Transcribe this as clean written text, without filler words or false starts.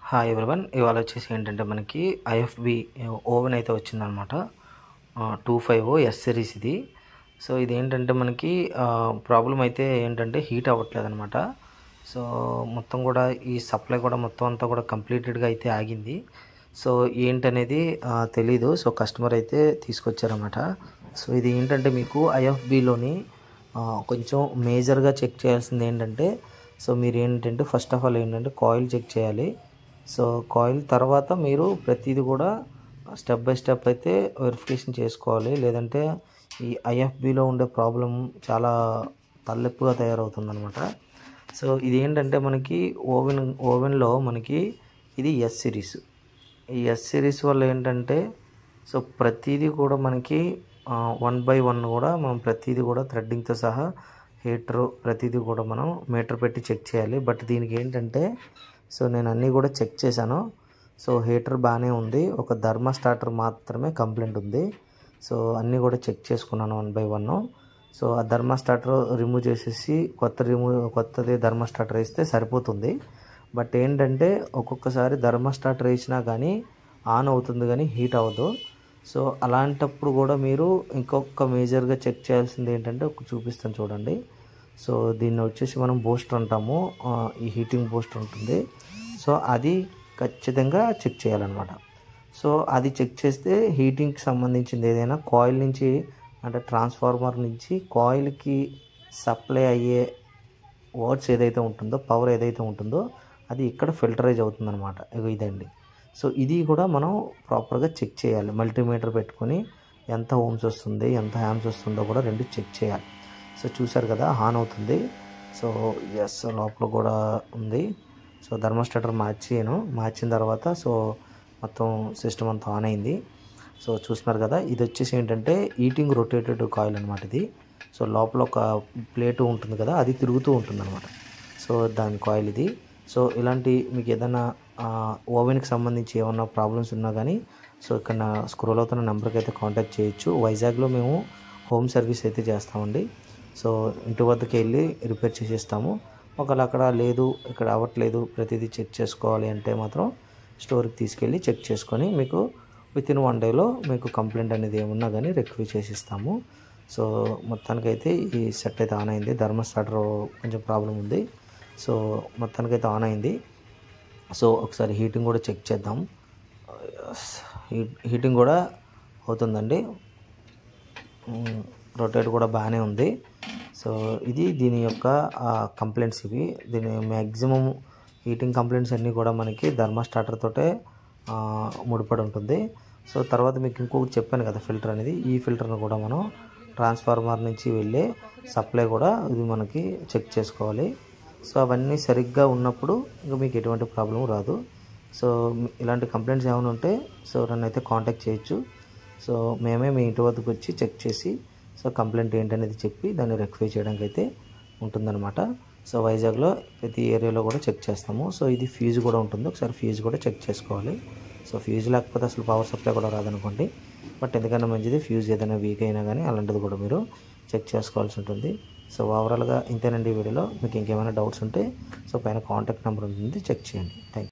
Hi everyone, ఇవాళ వచ్చేసి ఏంటంటే మనకి ఐఎఫ్బి ఓవెన్ అయితే వచ్చిందనమాట. 25 ఎస్ సిరీస్ ఇది. సో ఇది ఏంటంటే మనకి ప్రాబ్లం అయితే ఏంటంటే హీట్ అవ్వట్లేదు అనమాట. సో మొత్తం కూడా ఈ సప్లై కూడా మొత్తం అంతా కూడా కంప్లీటెడ్గా అయితే ఆగింది. సో ఏంటనేది తెలీదు. సో కస్టమర్ అయితే తీసుకొచ్చారన్నమాట. సో ఇది ఏంటంటే మీకు ఐఎఫ్బిలోని కొంచెం మేజర్గా చెక్ చేయాల్సింది ఏంటంటే, సో మీరు ఏంటంటే ఫస్ట్ ఆఫ్ ఆల్ ఏంటంటే కాయిల్ చెక్ చేయాలి. సో కాయిల్ తర్వాత మీరు ప్రతిదీ కూడా స్టెప్ బై స్టెప్ అయితే వెరిఫికేషన్ చేసుకోవాలి. లేదంటే ఈ ఐఎఫ్బిలో ఉండే ప్రాబ్లం చాలా తలెప్పుగా తయారవుతుందన్నమాట. సో ఇది ఏంటంటే మనకి ఓవెన్లో మనకి ఇది ఎస్ సిరీస్. ఈ ఎస్ సిరీస్ వల్ల ఏంటంటే సో ప్రతిదీ కూడా మనకి 1 by 1 కూడా మనం ప్రతిదీ కూడా థ్రెడ్డింగ్తో సహా హీటరు ప్రతిదీ కూడా మనం మీటర్ పెట్టి చెక్ చేయాలి. బట్ దీనికి ఏంటంటే సో నేను అన్నీ కూడా చెక్ చేశాను. సో హీటర్ బాగానే ఉంది, ఒక థర్మా స్టార్టర్ మాత్రమే కంప్లైంట్ ఉంది. సో అన్నీ కూడా చెక్ చేసుకున్నాను 1 by 1. సో ఆ థర్మా స్టార్టర్ రిమూవ్ చేసేసి కొత్తది థర్మా స్టార్టర్ వేస్తే సరిపోతుంది. బట్ ఏంటంటే ఒక్కొక్కసారి థర్మా స్టార్టర్ వేసినా కానీ ఆన్ అవుతుంది కానీ హీట్ అవ్వదు. సో అలాంటప్పుడు కూడా మీరు ఇంకొక మేజర్గా చెక్ చేయాల్సింది ఏంటంటే చూపిస్తాను చూడండి. సో దీన్ని వచ్చేసి మనం బూస్టర్ అంటాము, ఈ హీటింగ్ బూస్టర్ ఉంటుంది. సో అది ఖచ్చితంగా చెక్ చేయాలన్నమాట. సో అది చెక్ చేస్తే హీటింగ్కి సంబంధించింది ఏదైనా కాయిల్ నుంచి అంటే ట్రాన్స్ఫార్మర్ నుంచి కాయిల్కి సప్లై అయ్యే వర్డ్స్ ఏదైతే ఉంటుందో, పవర్ ఏదైతే ఉంటుందో అది ఇక్కడ ఫిల్టరైజ్ అవుతుందన్నమాట. ఇదండి. సో ఇది కూడా మనం ప్రాపర్గా చెక్ చేయాలి. మల్టీమీటర్ పెట్టుకొని ఎంత ఓమ్స్ వస్తుంది, ఎంత హ్యామ్స్ వస్తుందో కూడా రెండు చెక్ చేయాలి. సో చూసారు కదా, ఆన్ అవుతుంది. సో ఎస్ లోపల కూడా ఉంది. సో థర్మోస్టాటర్ మార్చిన తర్వాత సో మొత్తం సిస్టమ్ అంతా ఆన్ అయింది. సో చూస్తున్నారు కదా, ఇది వచ్చేసి ఏంటంటే హీటింగ్ రొటేటెడ్ కాయిల్ అనమాట ఇది. సో లోపల ఒక ప్లేటు ఉంటుంది కదా, అది తిరుగుతూ ఉంటుంది అనమాట. సో దాని కాయిల్ ఇది. సో ఇలాంటి మీకు ఏదైనా ఓవెన్కి సంబంధించి ఏమన్నా ప్రాబ్లమ్స్ ఉన్నా కానీ సో ఇక్కడ స్క్రోల్ అవుతున్న నెంబర్కి అయితే కాంటాక్ట్ చేయొచ్చు. వైజాగ్లో మేము హోమ్ సర్వీస్ అయితే చేస్తామండి. సో ఇంటి వద్దకు వెళ్ళి రిపేర్ చేసేస్తాము. ఒకవేళ అక్కడ లేదు, ఇక్కడ అవ్వట్లేదు, ప్రతిదీ చెక్ చేసుకోవాలి అంటే మాత్రం స్టోర్కి తీసుకెళ్ళి చెక్ చేసుకొని మీకు వితిన్ 1 dayలో మీకు కంప్లైంట్ అనేది ఏమున్నా కానీ రెక్టిఫై చేసిస్తాము. సో మొత్తానికైతే ఈ సెట్ అయితే ఆన్ అయింది. థర్మోస్టాటర్ కొంచెం ప్రాబ్లం ఉంది. సో మొత్తానికైతే ఆన్ అయింది. సో ఒకసారి హీటింగ్ కూడా చెక్ చేద్దాం. హీటింగ్ కూడా అవుతుందండి, రొటేట్ కూడా బాగానే ఉంది. సో ఇది దీని యొక్క కంప్లైంట్స్ ఇవి. దీని మ్యాక్సిమం హీటింగ్ కంప్లైంట్స్ అన్నీ కూడా మనకి థర్మా స్టార్టర్ తోటే ముడిపడి ఉంటుంది. సో తర్వాత మీకు ఇంకొకటి చెప్పాను కదా ఫిల్టర్ అనేది, ఈ ఫిల్టర్ను కూడా మనం ట్రాన్స్ఫార్మర్ నుంచి వెళ్ళే సప్లై కూడా ఇది మనకి చెక్ చేసుకోవాలి. సో అవన్నీ సరిగ్గా ఉన్నప్పుడు ఇంకా మీకు ఎటువంటి ప్రాబ్లం రాదు. సో ఇలాంటి కంప్లైంట్స్ ఏమైనా ఉంటే సో నన్ను అయితే కాంటాక్ట్ చేయొచ్చు. సో మేమే మీ ఇంటి వద్దకు వచ్చి చెక్ చేసి సో కంప్లైంట్ ఏంటనేది చెప్పి దాన్ని రెక్టిఫై చేయడానికి అయితే ఉంటుందన్నమాట. సో వైజాగ్లో ప్రతి ఏరియాలో కూడా చెక్ చేస్తాము. సో ఇది ఫ్యూజ్ కూడా ఉంటుంది, ఒకసారి ఫ్యూజ్ కూడా చెక్ చేసుకోవాలి. సో ఫ్యూజ్ లేకపోతే అసలు పవర్ సప్లై కూడా రాదనుకోండి. బట్ ఎందుకన్నా మంచిది, ఫ్యూజ్ ఏదైనా వీక్ అయినా కానీ అలాంటిది కూడా మీరు చెక్ చేసుకోవాల్సి ఉంటుంది. సో ఓవరాల్గా ఇంతేనండి వీడియోలో. మీకు ఇంకేమైనా డౌట్స్ ఉంటే సో పైన కాంటాక్ట్ నెంబర్ ఉంటుంది, చెక్ చేయండి. Thank you.